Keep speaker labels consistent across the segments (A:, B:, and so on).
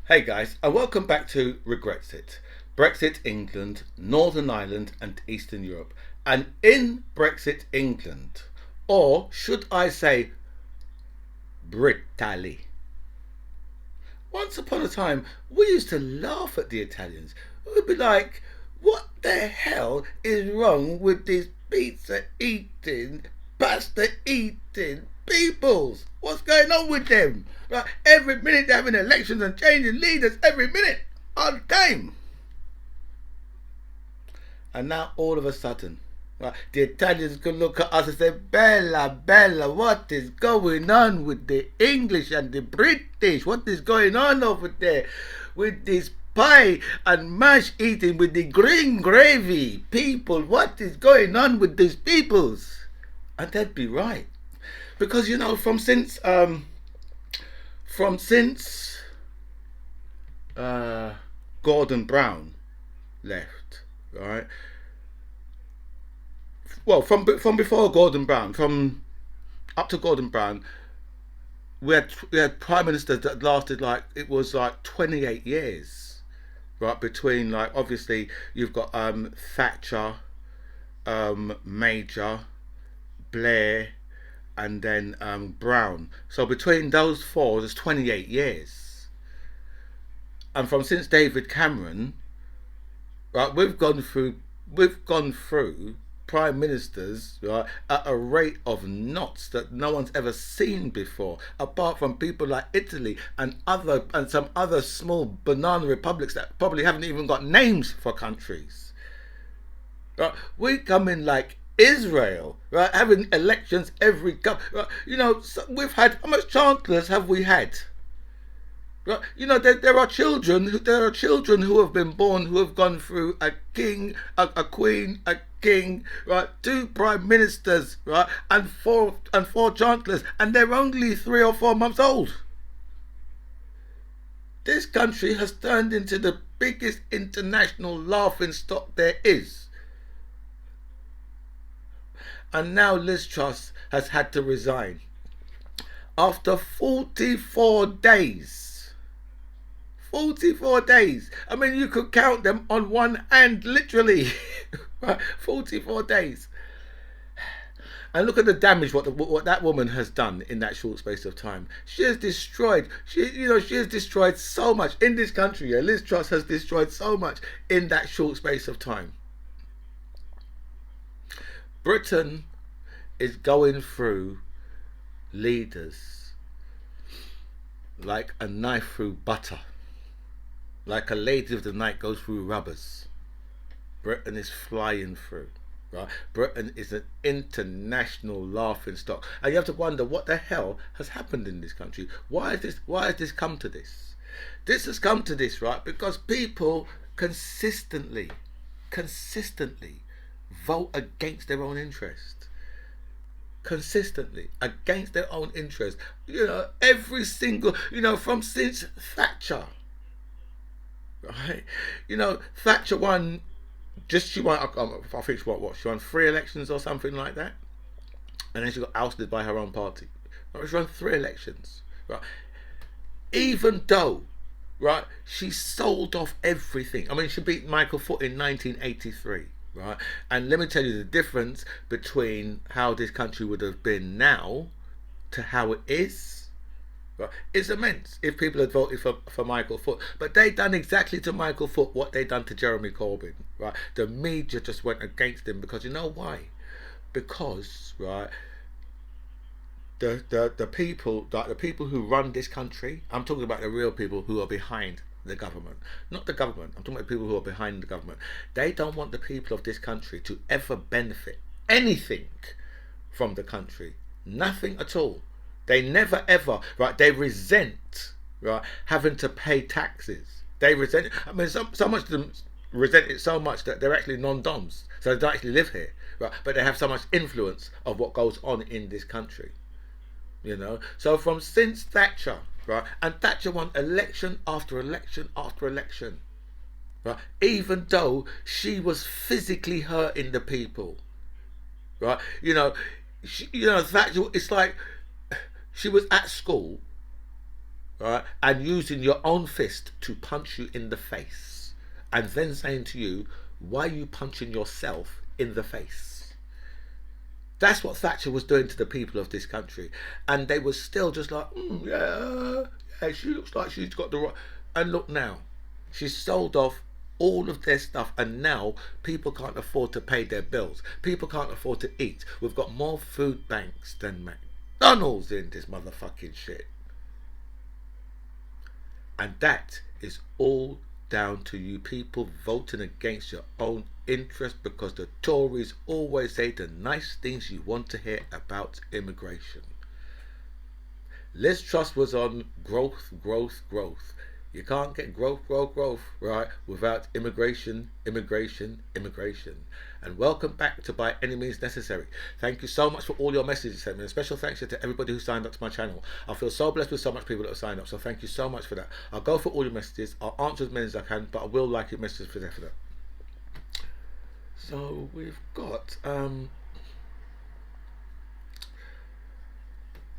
A: Hey guys, and welcome back to Brexit. Brexit England, Northern Ireland, and Eastern Europe. And in Brexit England, or should I say Britally? Once upon a time, we used to laugh at the Italians. We'd be like, what the hell is wrong with these pizza eating, pasta eating peoples? What's going on with them? Right, every minute they're having elections and changing leaders every minute on time. And now all of a sudden, right, the Italians could look at us and say, Bella, Bella, what is going on with the English and the British? What is going on over there with this pie and mash eating with the green gravy? People, what is going on with these peoples? And they'd be right. Because, you know, from since Gordon Brown left, right? Well, from before Gordon Brown, from up to Gordon Brown, we had prime ministers that lasted like it was like 28 years, right? Between like obviously you've got Thatcher, Major, Blair, and then Brown. So between those four, there's 28 years. And from since David Cameron, right, we've gone through prime ministers, right, at a rate of knots that no one's ever seen before, apart from people like Italy and some other small banana republics that probably haven't even got names for countries. Right? We come in like Israel, right, having elections right? You know, so we've had how much chancellors have we had? Right? You know, there are children. There are children who have been born who have gone through a king, a queen, a king, right? Two prime ministers, right, and four chancellors, and they're only 3 or 4 months old. This country has turned into the biggest international laughing stock there is, and now Liz Truss has had to resign after 44 days. 44 days. I mean, you could count them on one hand, literally. 44 days. And look at the damage what that woman has done in that short space of time. She has destroyed. She has destroyed so much in this country. Yeah? Liz Truss has destroyed so much in that short space of time. Britain is going through leaders like a knife through butter. Like a lady of the night goes through rubbers. Britain is flying through. Right? Britain is an international laughing stock. And you have to wonder what the hell has happened in this country. Why has this come to this? This has come to this, right? Because people consistently vote against their own interest. Consistently against their own interest. You know, every single, from since Thatcher. Right? You know, Thatcher won. She won. I think she won what? She won 3 elections or something like that, and then she got ousted by her own party. Right? She won 3 elections. Right? Even though, right, she sold off everything. I mean, she beat Michael Foot in 1983. Right? And let me tell you the difference between how this country would have been now to how it is. Right. It's immense if people had voted for Michael Foot. But they done exactly to Michael Foot what they done to Jeremy Corbyn. Right? The media just went against him because you know why? Because, right, the people, like the people who run this country, I'm talking about the real people who are behind the government. Not the government, I'm talking about people who are behind the government. They don't want the people of this country to ever benefit anything from the country. Nothing at all. They never ever, right? They resent, right, having to pay taxes. They resent. I mean, so much of them resent it so much that they're actually non-doms, so they don't actually live here, right? But they have so much influence of what goes on in this country, So from since Thatcher, right, and Thatcher won election after election after election, right? Even though she was physically hurting the people, right? Thatcher. It's like she was at school, right, and using your own fist to punch you in the face, and then saying to you, why are you punching yourself in the face? That's what Thatcher was doing to the people of this country, and they were still just like, yeah, she looks like she's got the right. And look now, she's sold off all of their stuff, and now people can't afford to pay their bills. People can't afford to eat. We've got more food banks than McDonald's in this motherfucking shit. And that is all down to you people voting against your own interest, because the Tories always say the nice things you want to hear about immigration. Liz Truss was on growth, growth, growth. You can't get growth, growth, growth, right, without immigration, immigration, immigration. And welcome back to By Any Means Necessary. Thank you so much for all your messages you sent me. And a special thanks to everybody who signed up to my channel. I feel so blessed with so much people that have signed up. So thank you so much for that. I'll go for all your messages. I'll answer as many as I can, but I will like your messages for that. So we've got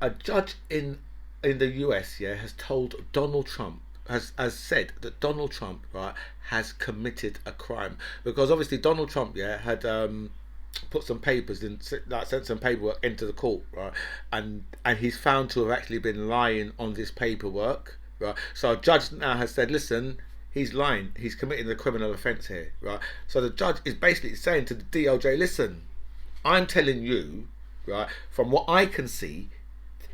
A: a judge in the US, yeah, has told Donald Trump, has said that Donald Trump, right, has committed a crime, because obviously Donald Trump, yeah, had put some papers in, like, sent some paperwork into the court, right, and he's found to have actually been lying on this paperwork, right. So a judge now has said, listen, he's lying, he's committing a criminal offence here, right. So the judge is basically saying to the DOJ, listen, I'm telling you, right, from what I can see,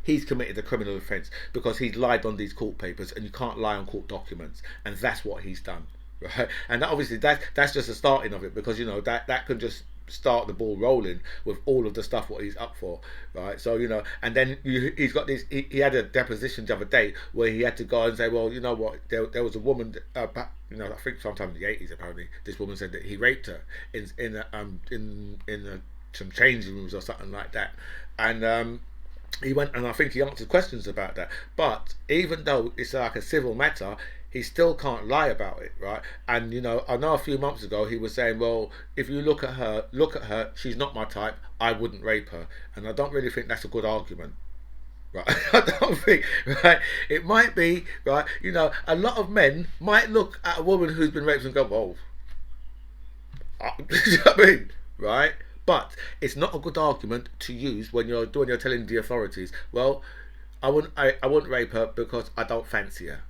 A: he's committed a criminal offence because he's lied on these court papers, and you can't lie on court documents, and that's what he's done, right? And obviously that's just the starting of it, because you know that could just start the ball rolling with all of the stuff what he's up for, right? So you know, and then he's got this. He had a deposition the other day where he had to go and say, well, you know what? There was a woman, you know, I think sometime in the 80s apparently, this woman said that he raped her in some changing rooms or something like that, and he went, and I think he answered questions about that. But even though it's like a civil matter, he still can't lie about it, right? And you know, I know a few months ago he was saying, well, if you look at her, she's not my type, I wouldn't rape her. And I don't really think that's a good argument, right? I don't think, right? It might be, right? You know, a lot of men might look at a woman who's been raped and go, whoa. Do you know what I mean? Right? But it's not a good argument to use when you're telling the authorities, well, I wouldn't rape her because I don't fancy her.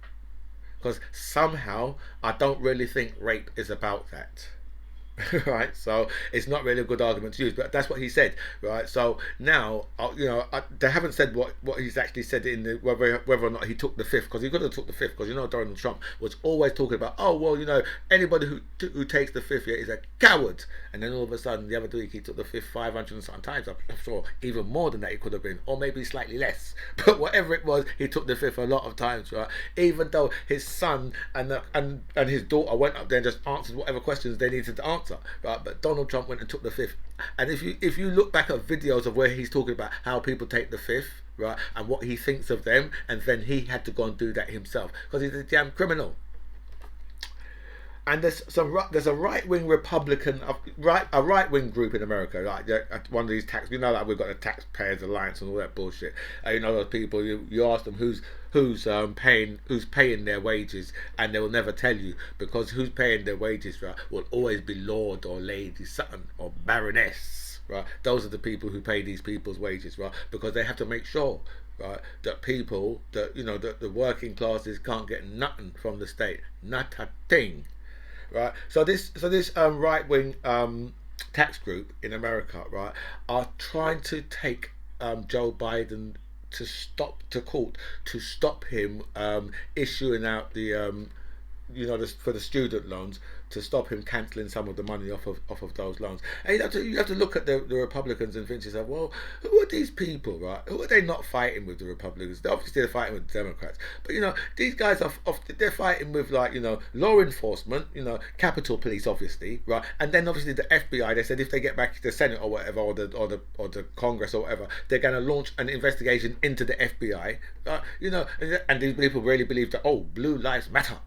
A: Because somehow I don't really think rape is about that. Right, so it's not really a good argument to use, but that's what he said, right? So now, you know, they haven't said what he's actually said in the, whether or not he took the fifth, because he could have took the fifth, because you know Donald Trump was always talking about, oh well, you know, anybody who takes the fifth, yeah, is a coward, and then all of a sudden the other week he took the fifth 500 and something times. I'm sure even more than that it could have been, or maybe slightly less, but whatever it was, he took the fifth a lot of times, right? Even though his son and his daughter went up there and just answered whatever questions they needed to answer. Right, but Donald Trump went and took the fifth. And if you look back at videos of where he's talking about how people take the fifth, right, and what he thinks of them, and then he had to go and do that himself because he's a damn criminal. And there's a right-wing Republican, a right-wing group in America, like one of these you know, like we've got the Taxpayers Alliance and all that bullshit. You know, those people, you ask them who's paying their wages, and they will never tell you, because who's paying their wages, right, will always be Lord or Lady Sutton or Baroness, right? Those are the people who pay these people's wages, right? Because they have to make sure, right, that people, that you know, that the working classes can't get nothing from the state, not a thing. Right, so this right wing tax group in America, right, are trying to take Joe Biden to court to stop him issuing out the you know, for the student loans, to stop him cancelling some of the money off of those loans. And you have to look at the Republicans and think to yourself, well, who are these people, right? Who are they not fighting with, the Republicans? Obviously they're fighting with the Democrats, but you know, these guys they're fighting with, like, you know, law enforcement, you know, Capitol Police, obviously, right? And then obviously the FBI. They said if they get back to the Senate or whatever, or the Congress or whatever, they're going to launch an investigation into the FBI, you know, and these people really believe that, oh, blue lives matter.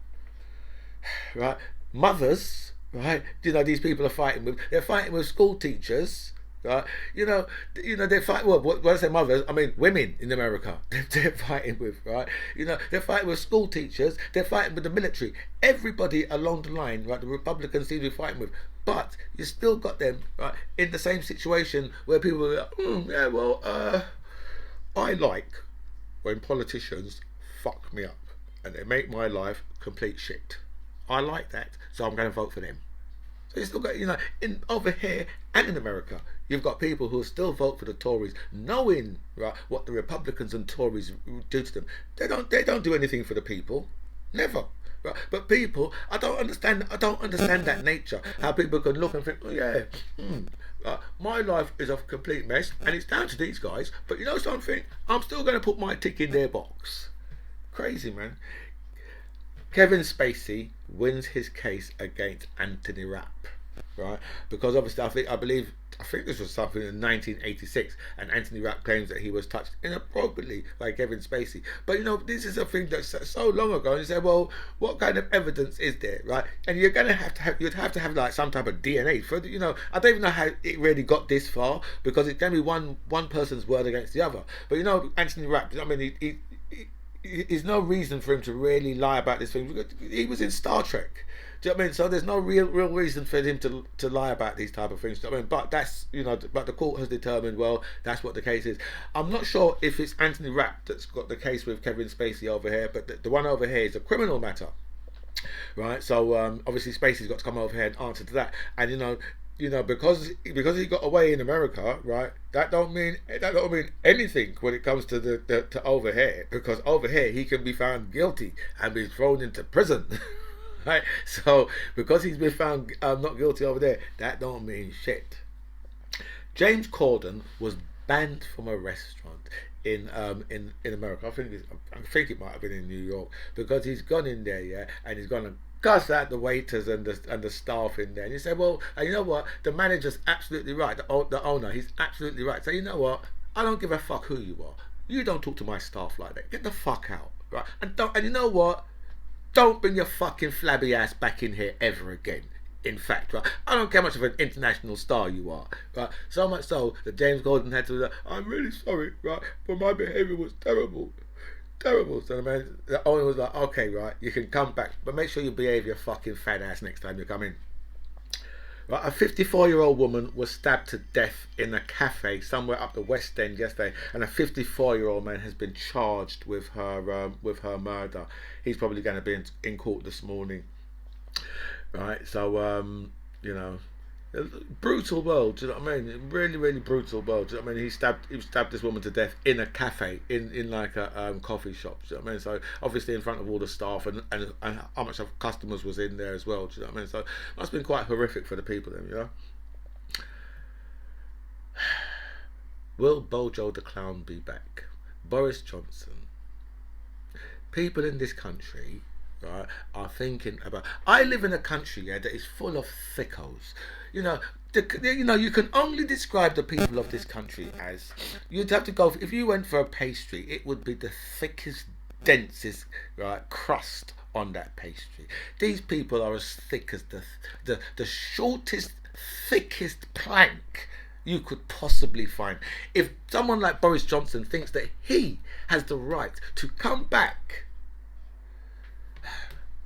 A: Right, mothers, right? You know, these people are fighting with. They're fighting with school teachers, Right? They're fighting. Well, what I say, mothers. I mean, women in America. They're fighting with, right? They're fighting with school teachers. They're fighting with the military. Everybody along the line, right? The Republicans seem to be fighting with, but you still got them, right, in the same situation where people are like, yeah, well, I like when politicians fuck me up and they make my life complete shit. I like that, so I'm going to vote for them. So you still got, in over here and in America, you've got people who still vote for the Tories, knowing, right, what the Republicans and Tories do to them. They don't do anything for the people, never. Right? But people, I don't understand that nature. How people can look and think, oh yeah, my life is a complete mess, and it's down to these guys. But you know something? I'm still going to put my tick in their box. Crazy, man. Kevin Spacey wins his case against Anthony Rapp, right? Because obviously, I think this was something in 1986, and Anthony Rapp claims that he was touched inappropriately by Kevin Spacey. But this is a thing that's so long ago. And you say, well, what kind of evidence is there, right? And you're gonna you'd have to have like some type of DNA for, I don't even know how it really got this far, because it can be one person's word against the other. But Anthony Rapp, I mean, there's no reason for him to really lie about this thing. He was in Star Trek. Do you know what I mean? So there's no real reason for him to lie about these type of things. Do you know what I mean? But that's, but the court has determined, well, that's what the case is. I'm not sure if it's Anthony Rapp that's got the case with Kevin Spacey over here, but the one over here is a criminal matter, right? So obviously Spacey's got to come over here and answer to that. And because he got away in America, right? That don't mean anything when it comes to to over here, because over here he can be found guilty and be thrown into prison, right? So because he's been found not guilty over there, that don't mean shit. James Corden was banned from a restaurant in America. I think it might have been in New York, because he's gone in there, yeah, and he's gone and cuss out the waiters and the staff in there. And you say, well, you know what? The manager's absolutely right. The owner, he's absolutely right. So you know what? I don't give a fuck who you are. You don't talk to my staff like that. Get the fuck out, right? And you know what? Don't bring your fucking flabby ass back in here ever again. In fact, right? I don't care how much of an international star you are, right? So much so that James Corden had to, I'm really sorry, right? But my behaviour was terrible. Terrible. So the owner was like, okay, right, you can come back, but make sure you behave your fucking fat ass next time you come in. Right, a 54-year-old woman was stabbed to death in a cafe somewhere up the West End yesterday, and a 54-year-old man has been charged with her murder. He's probably going to be in court this morning. Right, so brutal world. Do you know what I mean? Really, really brutal world. Do you know what I mean? He stabbed this woman to death in a cafe, in like a coffee shop. Do you know what I mean? So obviously in front of all the staff and how much of customers was in there as well. Do you know what I mean? So it must have been quite horrific for the people then, Will Bojo the Clown be back? Boris Johnson. People in this country, right, are thinking about. I live in a country, yeah, that is full of thickos. You can only describe the people of this country as, you'd have to go, if you went for a pastry, it would be the thickest, densest, right, crust on that pastry. These people are as thick as the shortest, thickest plank you could possibly find. If someone like Boris Johnson thinks that he has the right to come back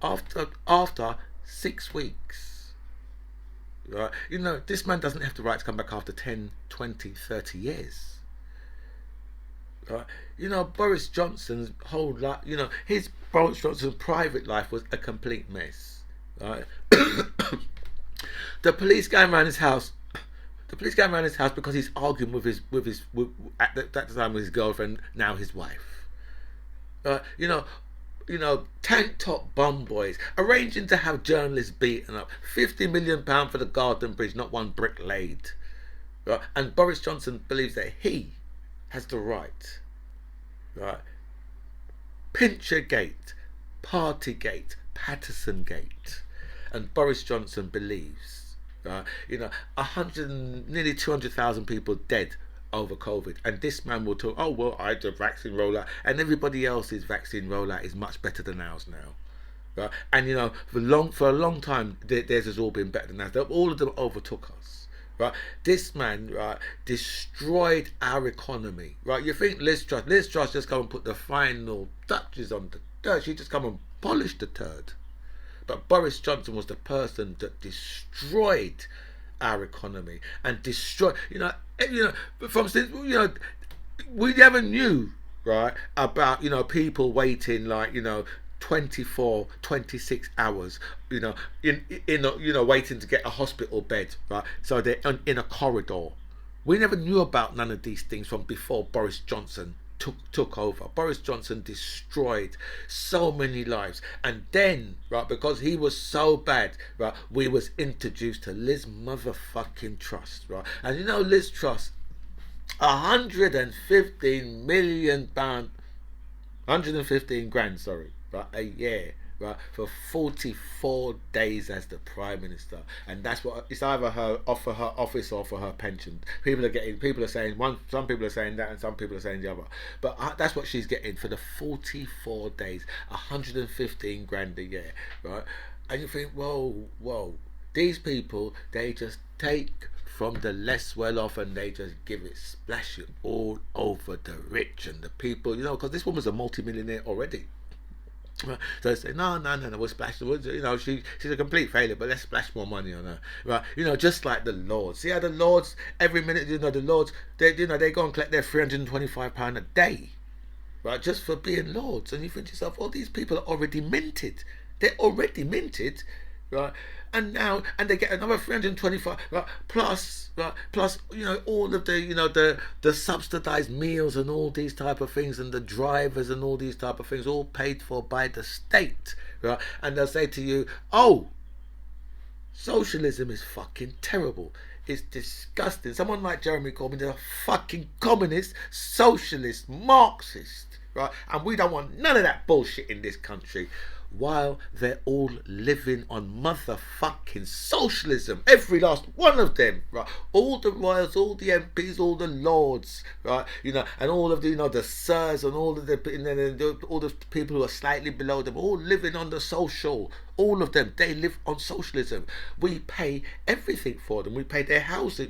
A: after 6 weeks, right? This man doesn't have the right to come back after 10, 20, 30 years. Right? Boris Johnson's whole life, his Boris Johnson's private life was a complete mess. Right? The police came around his house. Because he's arguing with his at the time with his girlfriend, now his wife. Tank top bum boys arranging to have journalists beaten up. £50 million for the Garden Bridge, not one brick laid. Right? And Boris Johnson believes that he has the right. Right? Pinchergate, Partygate, Patterson-gate, and Boris Johnson believes, right? Nearly 200,000 people dead over COVID, and this man will talk, oh well, I had a vaccine rollout, and everybody else's vaccine rollout is much better than ours now, right? And for a long time, theirs has all been better than ours. All of them overtook us, right? This man, right, destroyed our economy, right? You think Liz Truss just come and put the final touches on the dirt. She just come and polish the turd. But Boris Johnson was the person that destroyed our economy and destroyed, from since, we never knew, right, about, people waiting like, 24, 26 hours, waiting to get a hospital bed, right? So they're in a corridor. We never knew about none of these things from before Boris Johnson took over. Boris Johnson destroyed so many lives, and then, right, because he was so bad, right, we was introduced to Liz motherfucking Truss, right? And Liz Truss, 115 million pound, 115 grand, sorry, right, a year, right, for 44 days as the Prime Minister. And that's what it's either her offer her office or for her pension. People are saying one, some people are saying that, and some people are saying the other. But that's what she's getting for the 44 days, 115 grand a year, right? And you think, whoa, these people, they just take from the less well off and they just splash it all over the rich and the people, because this woman's a multi-millionaire already. So they say, no, we'll splash, she's a complete failure, but let's splash more money on her, right? Just like the Lords. See how the Lords, every minute, the Lords, they go and collect their £325 a day, right, just for being Lords. And you think to yourself, all these people are already minted. They're already minted, right? And they get another 325, right? Plus, all of the subsidized meals and all these type of things, and the drivers and all these type of things, all paid for by the state, right? And they'll say to you, oh, socialism is fucking terrible. It's disgusting. Someone like Jeremy Corbyn is a fucking communist, socialist, Marxist, right? And we don't want none of that bullshit in this country. While they're all living on motherfucking socialism, every last one of them, right? All the royals, all the MPs, all the lords, right? And all of the, the sirs and all of the people who are slightly below them, all living on the social. All of them, they live on socialism. We pay everything for them. We pay their housing.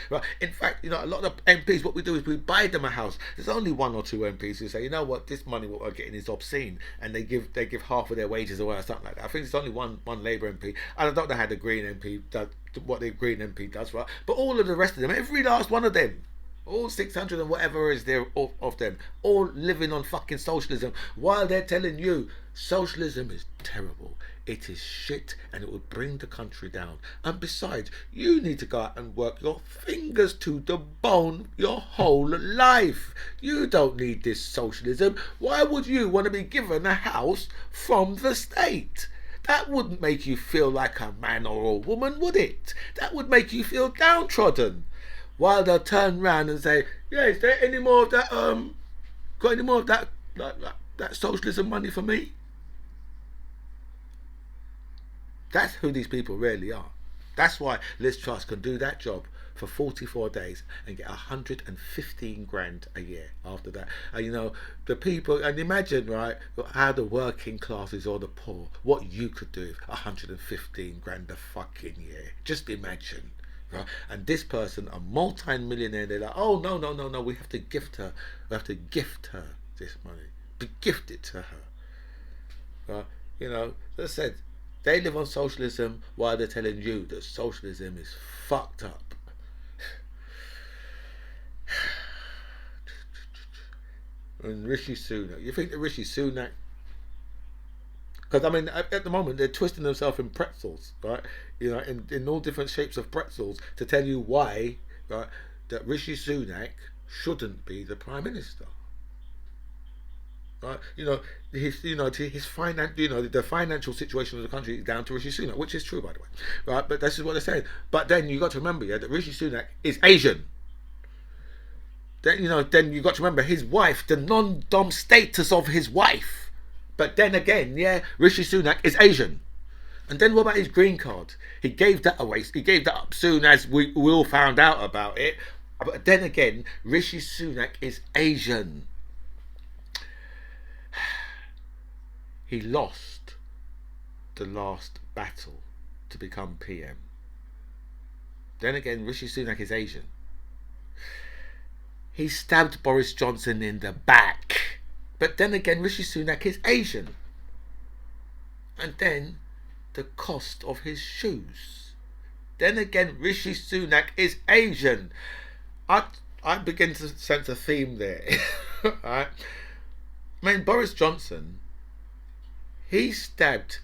A: Right? In fact, a lot of MPs, what we do is we buy them a house. There's only one or two MPs who say, you know what, this money what we're getting is obscene, and they give half of their wages away or something like that. I think it's only one Labour MP. I don't know how the Green MP does, what the Green MP does, right? But all of the rest of them, every last one of them, all 600 and whatever is there of them, all living on fucking socialism, while they're telling you socialism is terrible, it is shit, and it will bring the country down. And besides, you need to go out and work your fingers to the bone your whole life. You don't need this socialism. Why would you want to be given a house from the state? That wouldn't make you feel like a man or a woman, would it? That would make you feel downtrodden. While they'll turn around and say, yeah, is there any more of that, got any more of that socialism money for me? That's who these people really are. That's why Liz Truss can do that job for 44 days and get 115 grand a year after that. And the people, and imagine, right, how the working classes or the poor, what you could do with 115 grand a fucking year. Just imagine. Right? And this person, a multi-millionaire, they're like, oh, no, we have to gift her this money. Gift it to her. Right? As I said, they live on socialism while they're telling you that socialism is fucked up. And Rishi Sunak, you think that Rishi Sunak, because at the moment they're twisting themselves in pretzels, right? In all different shapes of pretzels to tell you why, right, that Rishi Sunak shouldn't be the Prime Minister. Right? His the financial situation of the country is down to Rishi Sunak, which is true, by the way. Right? But this is what they're saying. But then you got to remember, that Rishi Sunak is Asian. Then you got to remember his wife, the non-dom status of his wife. But then again, Rishi Sunak is Asian. And then what about his green card? He gave that away. He gave that up soon as we all found out about it. But then again, Rishi Sunak is Asian. He lost the last battle to become PM. Then again, Rishi Sunak is Asian. He stabbed Boris Johnson in the back. But then again, Rishi Sunak is Asian. And then the cost of his shoes. Then again, Rishi Sunak is Asian. I begin to sense a theme there. Right? I mean, Boris Johnson, he stabbed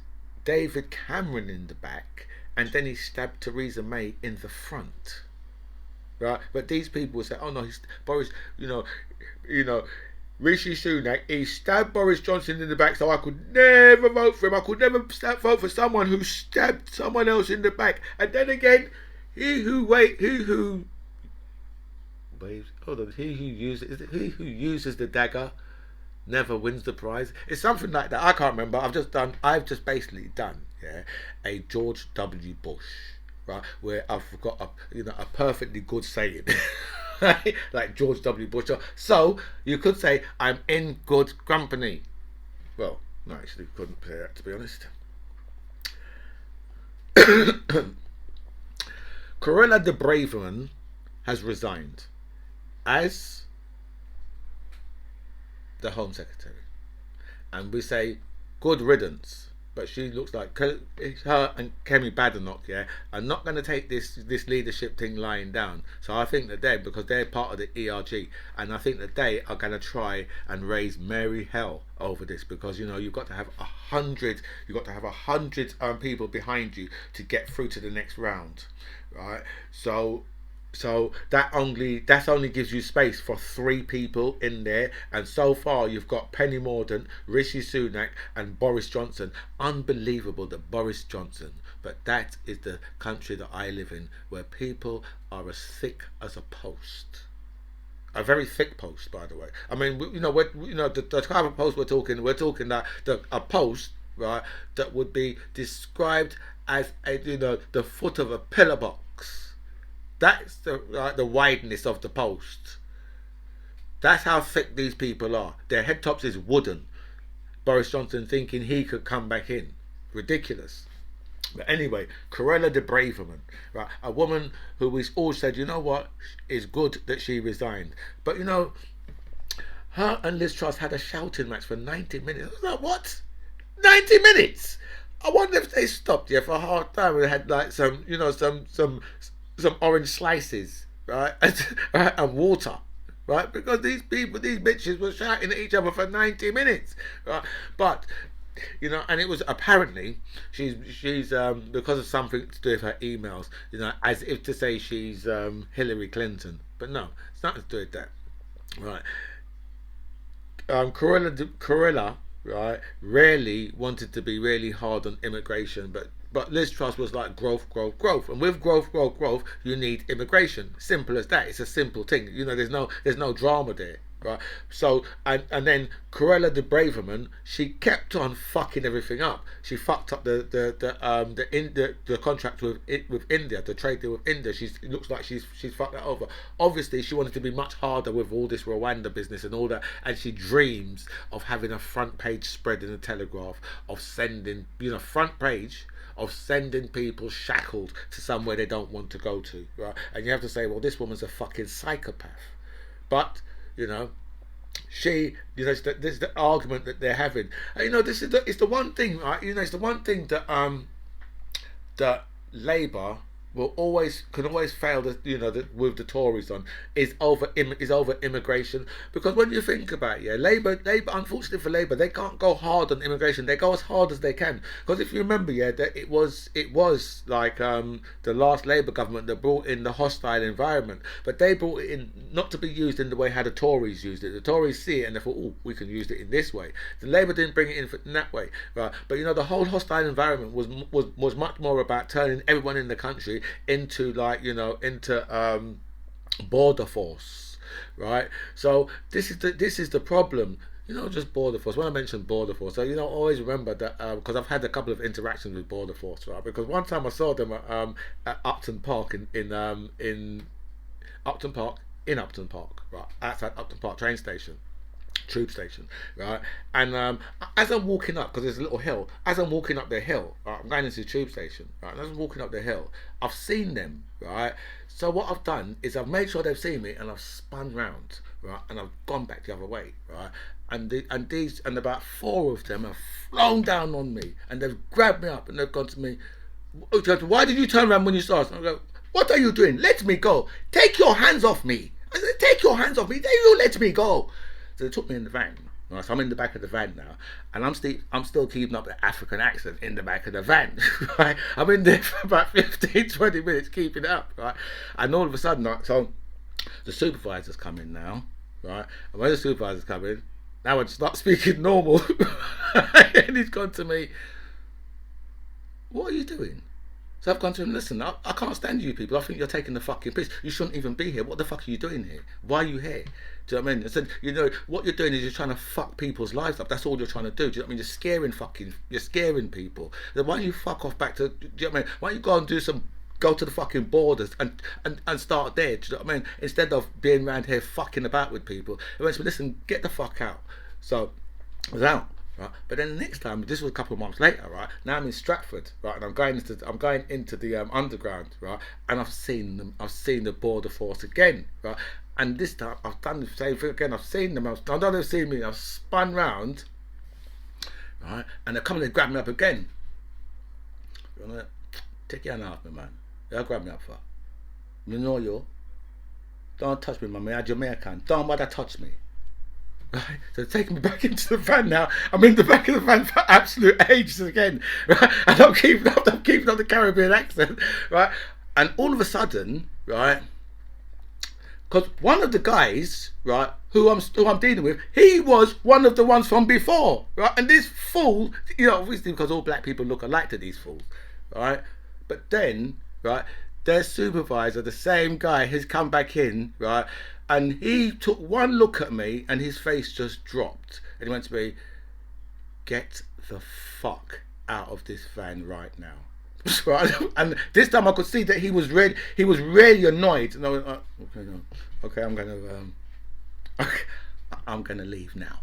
A: David Cameron in the back, and then he stabbed Theresa May in the front. Right? But these people say, "Oh no, he's Boris. Rishi Sunak, he stabbed Boris Johnson in the back, so I could never vote for him. I could never vote for someone who stabbed someone else in the back." And then again, he who uses the dagger never wins the prize. It's something like that. I can't remember. I've just basically done a George W. Bush, right, where I've got a perfectly good saying. Like George W. Bush. So you could say I'm in good company. Well, no, actually couldn't say that, to be honest. Cruella de Braverman has resigned as the Home Secretary, and we say good riddance. But she looks like her and Kemi Badenoch, are not going to take this leadership thing lying down. So I think that because they're part of the ERG, and I think that they are going to try and raise merry hell over this, because you've got to have 100 people behind you to get through to the next round, right? So that only gives you space for 3 people in there, and so far you've got Penny Mordaunt, Rishi Sunak, and Boris Johnson. Unbelievable that Boris Johnson, but that is the country that I live in, where people are as thick as a post. A very thick post, by the way. I mean, the type of post we're talking that a post, right, that would be described as the foot of a pillar box. That's the wideness of the post. That's how thick these people are. Their head tops is wooden. Boris Johnson thinking he could come back in. Ridiculous. But anyway, Cruella de Braverman, right? A woman who we all said, it's good that she resigned. But her and Liz Truss had a shouting match for 90 minutes. I was like, what? 90 minutes? I wonder if they stopped for a hard time and had like some orange slices, right, and water, right, because these bitches were shouting at each other for 90 minutes, right? But and it was apparently she's because of something to do with her emails, as if to say she's Hillary Clinton, but no, it's nothing to do with that, right? Cruella, right, rarely wanted to be really hard on immigration, but Liz Truss was like growth, and with growth, you need immigration. Simple as that. It's a simple thing. There's no drama there, right? So and then Cruella de Braverman, she kept on fucking everything up. She fucked up the contract with India, the trade deal with India. It looks like she's fucked that over. Obviously, she wanted to be much harder with all this Rwanda business and all that, and she dreams of having a front page spread in the Telegraph of sending front page of sending people shackled to somewhere they don't want to go to, right? And you have to say, well, this woman's a fucking psychopath. But she, this is the argument that they're having. And, it's the one thing, right? It's the one thing that that Labour can always fail with the Tories on is over immigration, because when you think about it, Labour unfortunately for Labour, they can't go hard on immigration. They go as hard as they can, because if you remember, that it was like the last Labour government that brought in the hostile environment, but they brought it in not to be used in the way how the Tories used it. The Tories see it and they thought, oh, we can use it in this way. The Labour didn't bring it in that way, right? But the whole hostile environment was much more about turning everyone in the country into border force, right? So this is the problem, just border force. When I mentioned border force, so always remember that because I've had a couple of interactions with border force, right? Because one time I saw them at Upton Park in Upton Park, right, outside Upton Park train station. tube station, right? And as I'm walking up, because there's a little hill, as I'm walking up the hill, right, I'm going into the tube station, right? And as I'm walking up the hill, I've seen them, right? So what I've done is I've made sure they've seen me, and I've spun round, right? And I've gone back the other way, right? And about four of them have flown down on me, and they've grabbed me up, and they've gone to me. Why did you turn around when you saw us? And I go, what are you doing? Let me go. Take your hands off me. I said, take your hands off me. They will let me go. So they took me in the van. Right, so I'm in the back of the van now, and I'm still keeping up the African accent in the back of the van. Right, I'm in there for about 15, 20 minutes keeping it up. Right, and all of a sudden, so the supervisor's coming now. Right, and when the supervisor's coming, now I start speaking normal, and he's gone to me. What are you doing? So I've gone to him, listen, I can't stand you people. I think you're taking the fucking piss. You shouldn't even be here. What the fuck are you doing here? Why are you here? Do you know what I mean? I said, what you're doing is you're trying to fuck people's lives up. That's all you're trying to do. Do you know what I mean? You're scaring people. Then why don't you fuck off back to, do you know what I mean? Why don't you go and go to the fucking borders and start there, do you know what I mean? Instead of being around here fucking about with people. He went to me, listen, get the fuck out. So I was out. Right, but then the next time, this was a couple of months later, right? Now I'm in Stratford, right, and I'm going into the underground, right, and I've seen the border force again, right, and this time I've done the same thing again. I've seen them. I know they've seen me. I've spun round, right, and they're coming to grab me up again. You know, take your hand off me, man. They'll grab me up for. You know you. Don't touch me, man. I'm Jamaican. Don't bother touch me. Right, so they're taking me back into the van now. I'm in the back of the van for absolute ages again, right? And I'm keeping up the Caribbean accent, right? And all of a sudden, right, because one of the guys, right, who I'm dealing with, he was one of the ones from before, right? And this fool, obviously because all black people look alike to these fools, right? But then, right, their supervisor, the same guy, has come back in, right? And he took one look at me and his face just dropped. And he went to me, get the fuck out of this van right now. Right? And this time I could see that he was really annoyed. And I went, okay, I'm gonna leave now.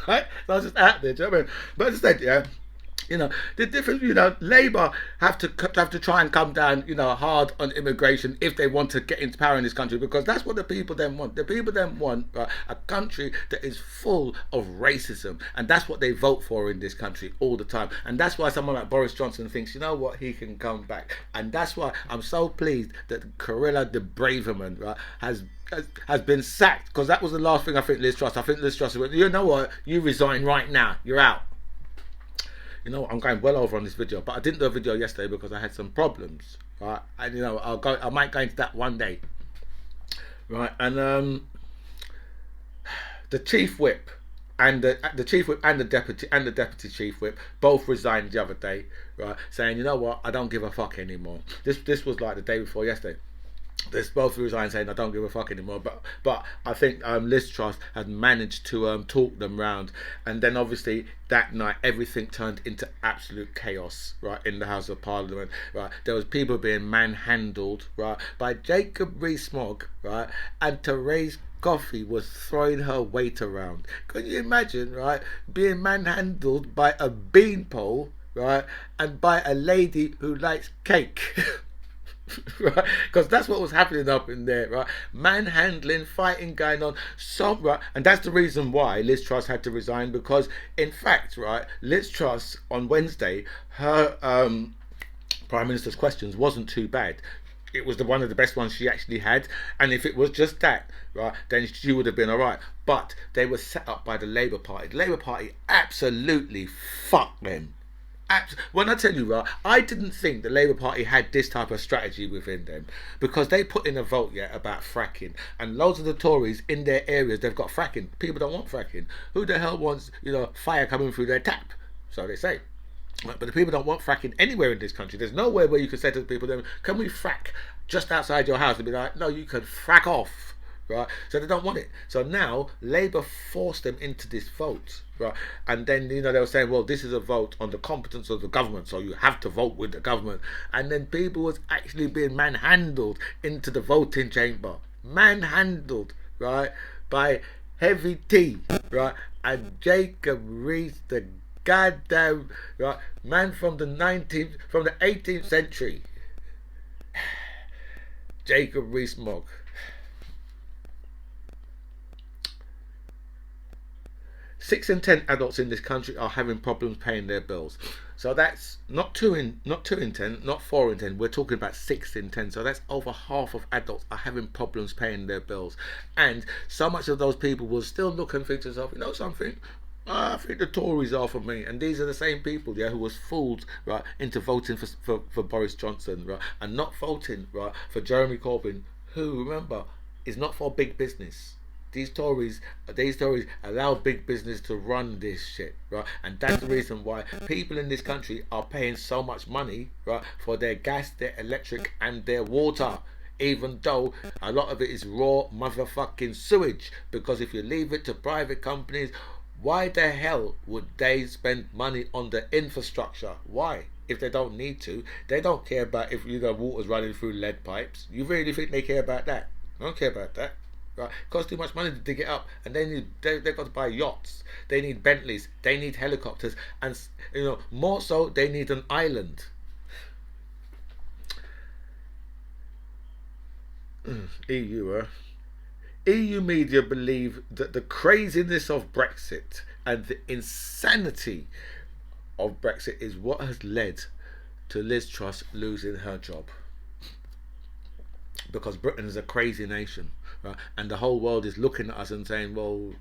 A: Right? So I was just out there, do you know what I mean? But as I said, yeah, the difference, Labour have to try and come down, hard on immigration if they want to get into power in this country, because that's what the people then want. The people then want a country that is full of racism, and that's what they vote for in this country all the time. And that's why someone like Boris Johnson thinks, you know what, he can come back. And that's why I'm so pleased that Carilla de Braverman, right, has been sacked, because that was the last thing I think Liz Truss went, you know what, you resign right now, you're out. I'm going well over on this video, but I didn't do a video yesterday because I had some problems, right? And I might go into that one day, right? And the chief whip and the chief whip and the deputy chief whip both resigned the other day, right? Saying, you know what, I don't give a fuck anymore. This was like the day before yesterday. They both resigned saying I don't give a fuck anymore, but I think Liz Truss had managed to talk them round, and then obviously that night everything turned into absolute chaos, right, in the House of Parliament, right. There was people being manhandled, right, by Jacob Rees-Mogg, right, and Therese Coffey was throwing her weight around. Can you imagine, right, being manhandled by a beanpole, right, and by a lady who likes cake? Right, because that's what was happening up in there, right? Manhandling, fighting going on, right? And that's the reason why Liz Truss had to resign, because in fact, right, Liz Truss on Wednesday, her Prime Minister's questions wasn't too bad. It was one of the best ones she actually had, and if it was just that, right, then she would have been alright. But they were set up by the Labour Party. The Labour Party absolutely fucked them. When I tell you, right, I didn't think the Labour Party had this type of strategy within them, because they put in a vote about fracking, and loads of the Tories in their areas, they've got fracking. People don't want fracking. Who the hell wants fire coming through their tap? So they say. But the people don't want fracking anywhere in this country. There's nowhere where you can say to the people, can we frack just outside your house? They'd be like, no, you can frack off. Right, so they don't want it. So now Labour forced them into this vote, right? And then they were saying, well, this is a vote on the competence of the government, so you have to vote with the government. And then people was actually being manhandled into the voting chamber, manhandled, right, by heavy tea, right? And Jacob Rees, the goddamn right man from the 18th century, Jacob Rees-Mogg. 6 in 10 adults in this country are having problems paying their bills. So that's not 2 in 10, not 4 in 10. We're talking about 6 in 10. So that's over half of adults are having problems paying their bills, and so much of those people will still look and think to themselves, you know something. I think the Tories are for me, and these are the same people, yeah, who was fooled right into voting for Boris Johnson, right, and not voting right for Jeremy Corbyn, who remember is not for big business. These Tories allow big business to run this shit, right? And that's the reason why people in this country are paying so much money, right, for their gas, their electric, and their water. Even though a lot of it is raw motherfucking sewage. Because if you leave it to private companies, why the hell would they spend money on the infrastructure? Why? If they don't need to, they don't care about if water's running through lead pipes. You really think they care about that? I don't care about that. Right? It costs too much money to dig it up, and they've got to buy yachts. They need Bentleys. They need helicopters, and more so they need an island. EU media believe that the craziness of Brexit and the insanity of Brexit is what has led to Liz Truss losing her job. Because Britain is a crazy nation, right? And the whole world is looking at us and saying, well,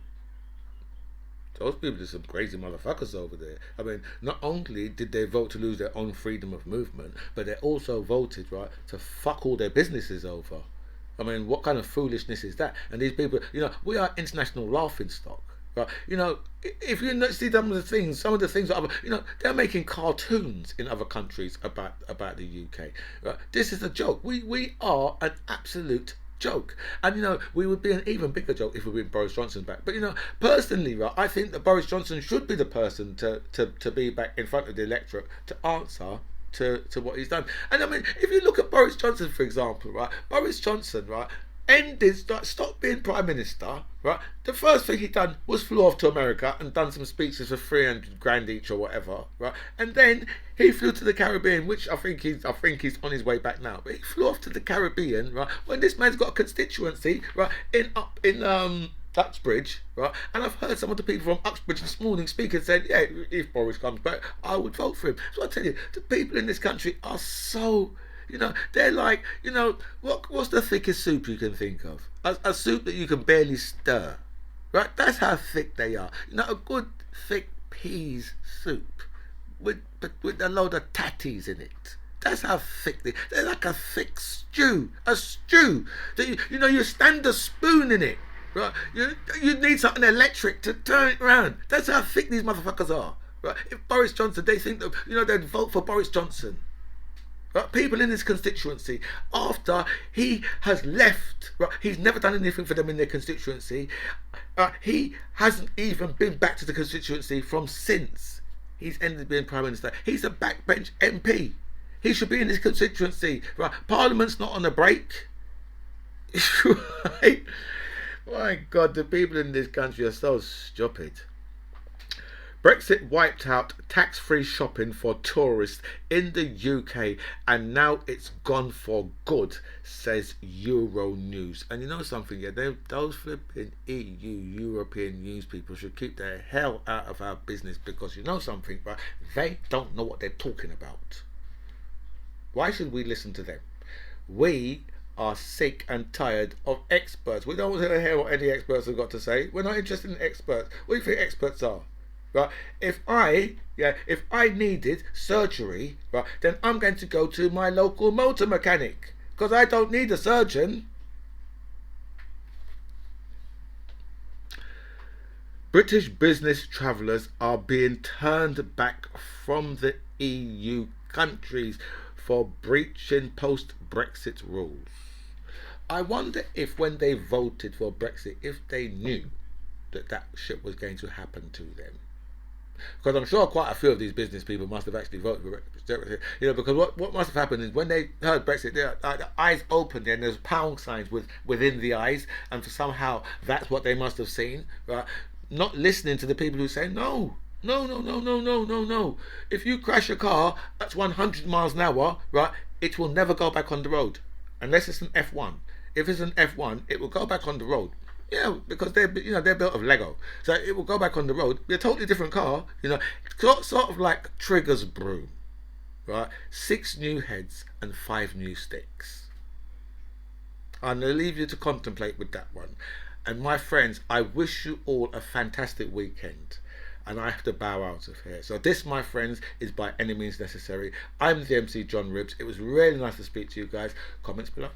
A: those people are some crazy motherfuckers over there. I mean, not only did they vote to lose their own freedom of movement, but they also voted, right, to fuck all their businesses over. I mean, what kind of foolishness is that? And these people, we are international laughing stock. Right? If you see some of the things that they're making cartoons in other countries about the UK. Right? This is a joke. We are an absolute joke, and we would be an even bigger joke if we bring Boris Johnson back. But personally, right, I think that Boris Johnson should be the person to be back in front of the electorate to answer to what he's done. And I mean, if you look at Boris Johnson, for example, right, Boris Johnson, right, stopped being Prime Minister, right? The first thing he done was flew off to America and done some speeches for 300 grand each or whatever, right? And then he flew to the Caribbean, which I think he's on his way back now. But he flew off to the Caribbean, right? When this man's got a constituency, right, in Uxbridge, right? And I've heard some of the people from Uxbridge this morning speak and said, yeah, if Boris comes back, I would vote for him. So I tell you, the people in this country are so... they're like, what's the thickest soup you can think of? A soup that you can barely stir, right? That's how thick they are. A good thick peas soup with a load of tatties in it. That's how thick they're like a thick stew. A stew that you stand a spoon in it, right? You need something electric to turn it around. That's how thick these motherfuckers are, right? If Boris Johnson, they think that they'd vote for Boris Johnson. Right, people in his constituency, after he has left, right, he's never done anything for them in their constituency. He hasn't even been back to the constituency from since he's ended being Prime Minister. He's a backbench MP. He should be in his constituency. Right, Parliament's not on a break. Right? My God, the people in this country are so stupid. Brexit wiped out tax-free shopping for tourists in the UK, and now it's gone for good, says Euronews. And you know something, yeah, those flipping European news people should keep their hell out of our business, because you know something, right? They don't know what they're talking about. Why should we listen to them? We are sick and tired of experts. We don't want to hear what any experts have got to say. We're not interested in experts. What do you think experts are? Right? If I needed surgery, right, then I'm going to go to my local motor mechanic, because I don't need a surgeon. British business travellers are being turned back from the EU countries for breaching post-Brexit rules. I wonder if when they voted for Brexit, if they knew that shit was going to happen to them. Because I'm sure quite a few of these business people must have actually voted for Brexit. Because what must have happened is when they heard Brexit, their eyes opened and there's pound signs within the eyes, and for somehow that's what they must have seen, right? Not listening to the people who say no. No, no, no, no, no, no, no. If you crash a car that's 100 miles an hour, right, it will never go back on the road unless it's an F1. If it's an F1, it will go back on the road. Yeah, because they're built of Lego, so it will go back on the road. Be a totally different car, sort of like Trigger's broom, right? 6 new heads and 5 new sticks. I'm gonna leave you to contemplate with that one. And my friends, I wish you all a fantastic weekend. And I have to bow out of here. So this, my friends, is By Any Means Necessary. I'm the MC John Ribbs. It was really nice to speak to you guys. Comments below.